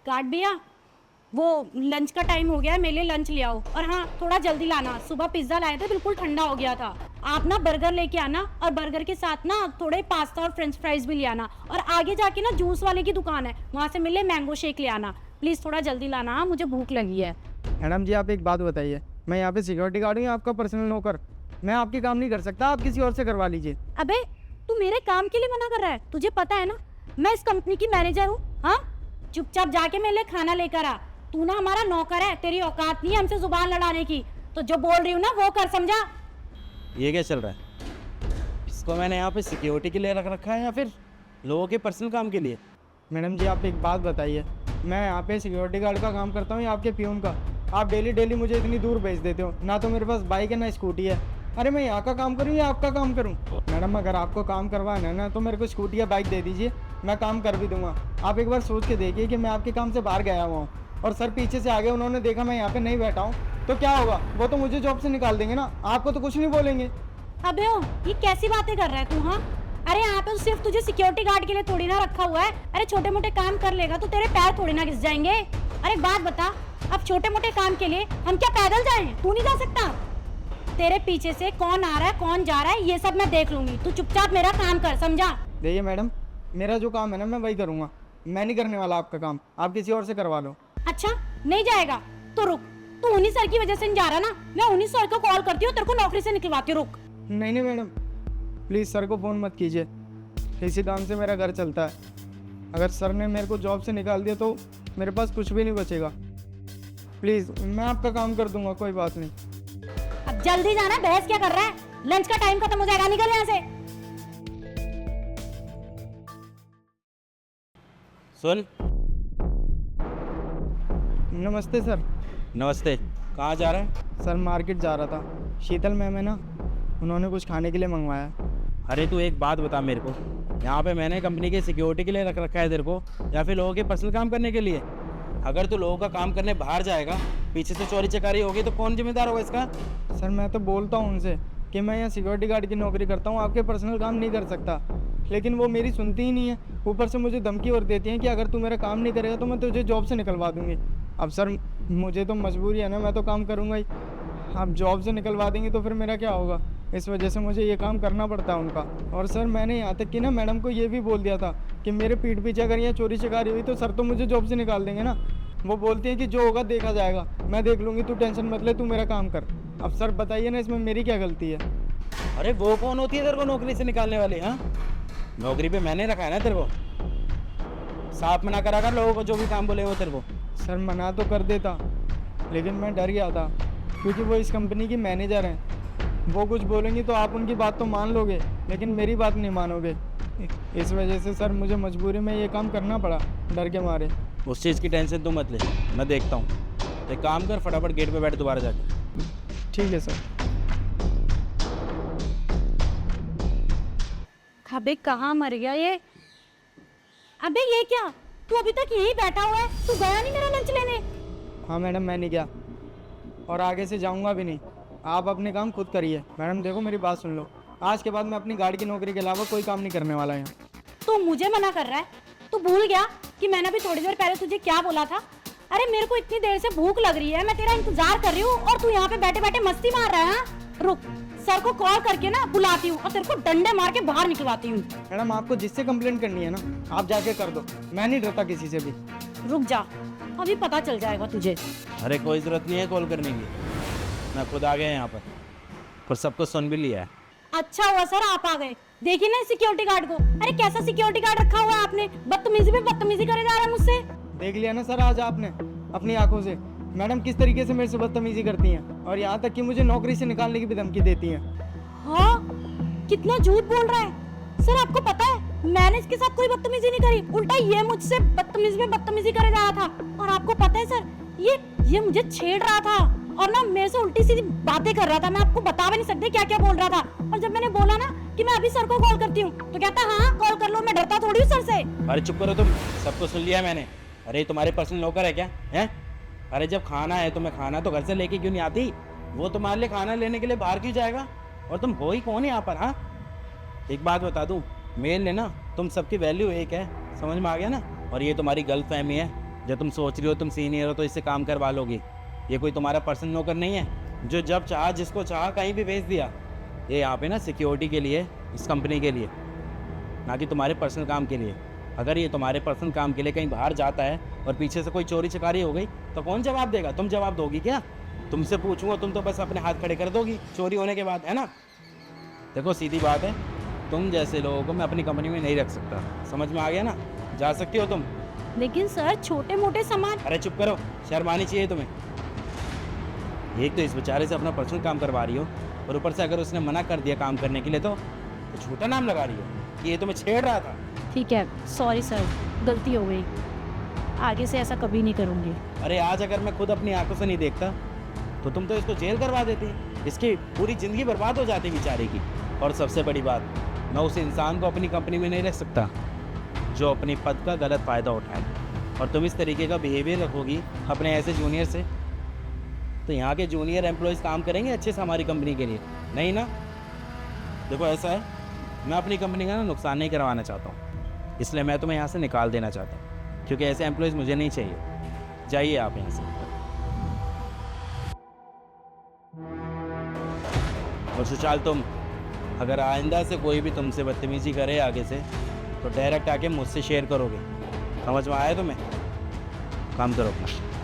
Guard भैया, वो lunch का टाइम हो गया है, मेरे लिए लंच ले आओ। और हाँ, थोड़ा जल्दी लाना। सुबह पिज्ज़ा लाए थे, बिल्कुल ठंडा हो गया था। आप ना बर्गर लेके आना, और बर्गर के साथ ना थोड़े पास्ता और फ्रेंच फ्राइज भी ले आना। और आगे जाके ना जूस वाले की दुकान है, वहाँ से मिले मैंगो शेक ले आना। प्लीज़ थोड़ा जल्दी लाना, मुझे भूख लगी है। मैडम जी, आप एक बात बताइए, मैं यहाँ पे सिक्योरिटी गार्ड हूँ, आपका पर्सनल नौकर। मैं आपके काम नहीं कर सकता, आप किसी और से करवा लीजिए। अबे, तू मेरे काम के लिए मना कर रहा है? तुझे पता है ना मैं इस कंपनी की मैनेजर हूँ। हाँ, चुपचाप जाके मेरे लिए खाना लेकर आ। तू ना हमारा नौकर है, तेरी औकात नहीं है हमसे जुबान लड़ाने की। तो जो बोल रही हूँ ना वो कर, समझा? ये क्या चल रहा है? इसको मैंने यहाँ पे सिक्योरिटी के लिए रख रखा है या फिर लोगों के पर्सनल काम के लिए? मैडम जी, आप एक बात बताइए, मैं यहाँ पे सिक्योरिटी गार्ड का काम करता हूँ या आपके प्यून का? आप डेली डेली मुझे इतनी दूर भेज देते हो, ना तो मेरे पास बाइक है ना स्कूटी है। अरे मैं यहाँ का काम करूँ या आपका काम करूँ? मैडम, अगर आपको काम करवाना है ना तो मेरे को स्कूटी या बाइक दे दीजिए, मैं काम कर भी दूंगा। आप एक बार सोच के देखिए कि मैं आपके काम से बाहर गया हुआ हूँ और सर पीछे से आगे उन्होंने देखा मैं यहाँ पे नहीं बैठा हूँ, तो क्या होगा? वो तो मुझे जॉब से निकाल देंगे ना, आपको तो कुछ नहीं बोलेंगे। अबे ओ, ये कैसी बातें कर रहा है तू? हाँ, अरे यहाँ पे सिर्फ तुझे सिक्योरिटी गार्ड के लिए थोड़ी ना रखा हुआ है। अरे छोटे मोटे काम कर लेगा तो तेरे पैर थोड़ी ना घिस जाएंगे। अरे बात बता, अब छोटे मोटे काम के लिए हम क्या पैदल जाएं? तू नहीं जा सकता? तेरे पीछे से कौन आ रहा है कौन जा रहा है ये सब मैं देख लूंगी। तू चुपचाप मेरा काम कर, समझा? देखिए मैडम, मेरा जो काम है ना मैं वही करूँगा, मैं नहीं करने वाला आपका काम, आप किसी और से करवा लो। अच्छा, नहीं जाएगा तो रुक। तू उन्हीं सर की वजह से नहीं जा रहा ना, मैं उन्हीं सर को कॉल करती हूँ, तेरे को नौकरी से निकलवाती हूँ। रुक। नहीं नहीं मैडम, प्लीज़ सर को फ़ोन मत कीजिए, इसी काम से मेरा घर चलता है। अगर सर ने मेरे को जॉब से निकाल दिया तो मेरे पास कुछ भी नहीं बचेगा। प्लीज़, मैं आपका काम कर दूंगा, कोई बात नहीं। अब जल्दी जाना, बहस क्या कर रहा है? लंच का टाइम खत्म हो जाएगा, निकल यहाँ से। सुन। नमस्ते सर। नमस्ते। कहाँ जा रहा है? सर मार्केट जा रहा था, शीतल मैम है ना, उन्होंने कुछ खाने के लिए मंगवाया। अरे तू एक बात बता मेरे को, यहाँ पे मैंने कंपनी के सिक्योरिटी के लिए रख रखा है तेरे को या फिर लोगों के पर्सनल काम करने के लिए? अगर तू लोगों का काम करने बाहर जाएगा, पीछे से चोरी चकारी होगी तो कौन जिम्मेदार होगा इसका? सर मैं तो बोलता हूँ उनसे कि मैं यहाँ सिक्योरिटी गार्ड की नौकरी करता हूँ, आपके पर्सनल काम नहीं कर सकता, लेकिन वो मेरी सुनती ही नहीं है। ऊपर से मुझे धमकी और देती हैं कि अगर तू मेरा काम नहीं करेगा तो मैं तुझे जॉब से निकलवा दूँगी। अब सर मुझे तो मजबूरी है ना, मैं तो काम करूँगा ही। आप जॉब से निकलवा देंगे तो फिर मेरा क्या होगा? इस वजह से मुझे ये काम करना पड़ता है उनका। और सर मैंने यहाँ तक कि ना मैडम को ये भी बोल दिया था कि मेरे पीठ पीछे अगर यहाँ चोरी चकारी हुई तो सर तो मुझे जॉब से निकाल देंगे ना। वो बोलती हैं कि जो होगा देखा जाएगा, मैं देख लूँगी, तू टेंशन मत ले, तू मेरा काम कर। अब सर बताइए ना, इसमें मेरी क्या गलती है? अरे वो कौन होती है तेरे को नौकरी से निकालने वाली? हाँ, नौकरी पे मैंने रखा है ना तेरे को। साफ मना करा कर लोगों को, जो भी काम बोले वो तेरे को। सर मना तो कर देता, लेकिन मैं डर गया था क्योंकि वो इस कंपनी की मैनेजर हैं। वो कुछ बोलेंगी तो आप उनकी बात तो मान लोगे, लेकिन मेरी बात नहीं मानोगे। इस वजह से सर मुझे मजबूरी में ये काम करना पड़ा, डर के मारे। उस चीज़ की टेंशन तू मत ले, मैं देखता हूँ। एक काम कर, फटाफट गेट पे बैठ दोबारा जाके। ठीक है सर। अबे कहाँ मर गया ये? अबे ये क्या, तू अभी तक यहीं बैठा हुआ है? तू गया नहीं मेरा लंच लेने? हाँ मैडम, मैं नहीं गया और आगे से जाऊंगा भी नहीं। आप अपने काम खुद करिए। मैडम देखो, मेरी बात सुन लो, आज के बाद मैं अपनी गाड़ी की नौकरी के अलावा कोई काम नहीं करने वाला यहाँ। तू मुझे मना कर रहा है? तू भूल गया कि मैंने अभी थोड़ी देर पहले तुझे क्या बोला था? अरे मेरे को इतनी देर से भूख लग रही है, मैं तेरा इंतजार कर रही हूँ और तू यहाँ पे बैठे बैठे मस्ती मार रहा है। रुक, सर को कॉल करके ना बुलाती हूँ और तेरे को डंडे मार के बाहर निकलवाती हूँ। मैडम आपको जिससे कंप्लेंट करनी है ना, आप जाके कर दो, मैं नहीं डरता किसी से भी। रुक जा, अभी पता चल जाएगा तुझे। अरे कोई ज़रूरत नहीं है कॉल करने की, मैं खुद आ गया यहाँ पर सब कुछ सुन भी लिया है। अच्छा हुआ सर आप आ गए। देखिए ना सिक्योरिटी गार्ड को, अरे कैसा सिक्योरिटी गार्ड रखा हुआ है आपने, बदतमीजी पे बदतमीजी करे जा रहा है मुझसे। देख लिया ना सर आज आपने अपनी आंखों से मैडम किस तरीके से मेरे से बदतमीजी करती हैं, और यहाँ तक कि मुझे नौकरी से निकालने की भी धमकी देती हैं। हाँ, कितना झूठ बोल रहा है सर। आपको पता है मैंने इसके साथ कोई बदतमीजी नहीं करी, उल्टा ये मुझसे बदतमीजी में बदतमीजी करे जा रहा था। और आपको पता है सर, ये मुझे छेड़ रहा था और ना मेरे से उल्टी सीधी बातें कर रहा था। मैं आपको बता भी नहीं सकती क्या क्या बोल रहा था। और जब मैंने बोला ना कि मैं अभी सर को कॉल करती हूँ तो कहता हाँ कॉल कर लो, मैं डरता थोड़ी हूँ सर से। अरे चुप करो तुम, सबको सुन लिया मैंने। अरे तुम्हारे पर्सनल नौकर है क्या? हैं? अरे जब खाना है तुम्हें, खाना तो घर से लेके क्यों नहीं आती? वो तुम्हारे लिए खाना लेने के लिए बाहर क्यों जाएगा? और तुम हो ही कौन है यहाँ पर? हाँ, एक बात बता दूँ, मेल ने ना तुम सबकी वैल्यू एक है, समझ में आ गया ना? और ये तुम्हारी गलतफहमी है, जो तुम सोच रही हो तुम सीनियर हो तो इससे काम करवा लोगी, ये कोई तुम्हारा पर्सनल नौकर नहीं है जो जब चाहा जिसको चाहा कहीं भी भेज दिया। ये यहाँ पे ना सिक्योरिटी के लिए, इस कंपनी के लिए, ना कि तुम्हारे पर्सनल काम के लिए। अगर ये तुम्हारे पर्सनल काम के लिए कहीं बाहर जाता है और पीछे से कोई चोरी चकारी हो गई तो कौन जवाब देगा? तुम जवाब दोगी क्या? तुमसे पूछूंगा तुम तो बस अपने हाथ खड़े कर दोगी चोरी होने के बाद, है ना? देखो सीधी बात है, तुम जैसे लोगों को मैं अपनी कंपनी में नहीं रख सकता, समझ में आ गया ना? जा सकती हो तुम। लेकिन सर छोटे मोटे सामान। अरे चुप करो, शर्म आनी चाहिए तुम्हें। एक तो इस बेचारे से अपना पर्सनल काम करवा रही हो और ऊपर से अगर उसने मना कर दिया काम करने के लिए तो झूठा नाम लगा रही हो कि ये तुम्हें छेड़ रहा था। ठीक है, सॉरी सर, गलती हो गई, आगे से ऐसा कभी नहीं करूँगी। अरे आज अगर मैं खुद अपनी आंखों से नहीं देखता तो तुम तो इसको जेल करवा देती, इसकी पूरी ज़िंदगी बर्बाद हो जाती बेचारे की। और सबसे बड़ी बात, मैं उस इंसान को अपनी कंपनी में नहीं रख सकता जो अपनी पद का गलत फ़ायदा उठाए। और तुम इस तरीके का बिहेवियर रखोगी अपने ऐसे जूनियर से तो यहाँ के जूनियर एम्प्लॉयज़ काम करेंगे अच्छे से हमारी कंपनी के लिए? नहीं ना। देखो ऐसा है, मैं अपनी कंपनी का ना नुकसान नहीं करवाना चाहता हूँ, इसलिए मैं तुम्हें यहाँ से निकाल देना चाहता हूँ, क्योंकि ऐसे एम्प्लॉयज़ मुझे नहीं चाहिए। जाइए आप यहाँ से। और सुशाल, तुम अगर आइंदा से कोई भी तुमसे बदतमीजी करे आगे से तो डायरेक्ट आके मुझसे शेयर करोगे, समझ में आया तुम्हें? काम करो अपना।